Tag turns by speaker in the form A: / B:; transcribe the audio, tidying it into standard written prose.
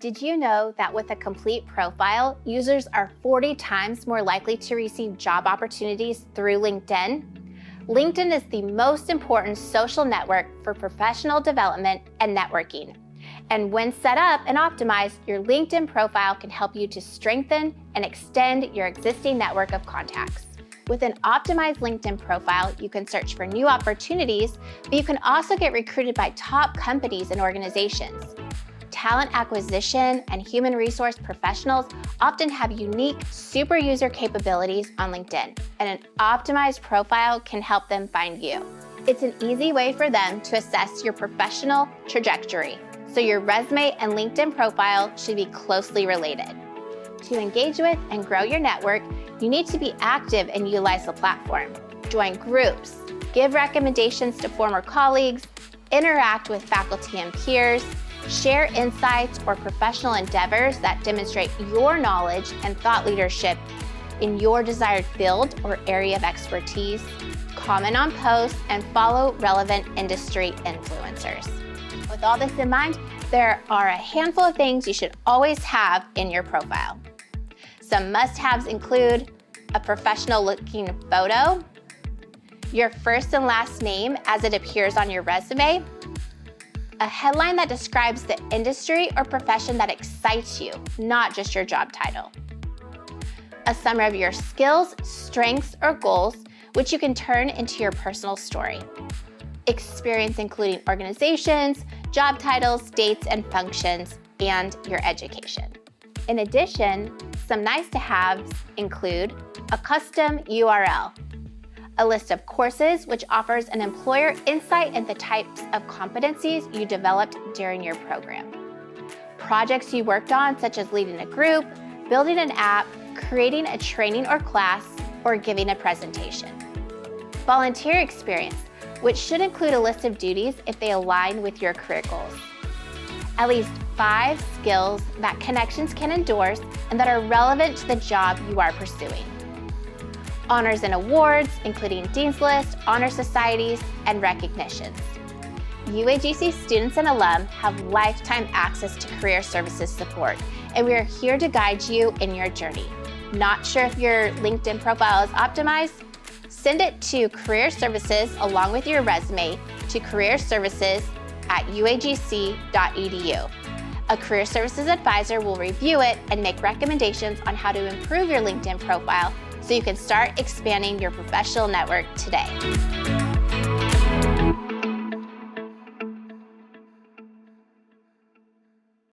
A: Did you know that with a complete profile, users are 40 times more likely to receive job opportunities through LinkedIn? LinkedIn is the most important social network for professional development and networking. And when set up and optimized, your LinkedIn profile can help you to strengthen and extend your existing network of contacts. With an optimized LinkedIn profile, you can search for new opportunities, but you can also get recruited by top companies and organizations. Talent acquisition and human resource professionals often have unique super user capabilities on LinkedIn, and an optimized profile can help them find you. It's an easy way for them to assess your professional trajectory, so your resume and LinkedIn profile should be closely related. To engage with and grow your network, you need to be active and utilize the platform. Join groups, give recommendations to former colleagues, interact with faculty and peers, share insights or professional endeavors that demonstrate your knowledge and thought leadership in your desired field or area of expertise, comment on posts, and follow relevant industry influencers. With all this in mind, there are a handful of things you should always have in your profile. Some must-haves include a professional-looking photo, your first and last name as it appears on your resume, a headline that describes the industry or profession that excites you, not just your job title, a summary of your skills, strengths, or goals, which you can turn into your personal story, experience including organizations, job titles, dates and functions, and your education. In addition, some nice to haves include a custom URL, a list of courses which offers an employer insight into the types of competencies you developed during your program, projects you worked on such as leading a group, building an app, creating a training or class, or giving a presentation. Volunteer experience, which should include a list of duties if they align with your career goals. At least 5 skills that connections can endorse and that are relevant to the job you are pursuing. Honors and awards, including Dean's List, honor societies, and recognitions. UAGC students and alum have lifetime access to career services support, and we are here to guide you in your journey. Not sure if your LinkedIn profile is optimized? Send it to Career Services along with your resume to careerservices@uagc.edu. A career services advisor will review it and make recommendations on how to improve your LinkedIn profile so you can start expanding your professional network today.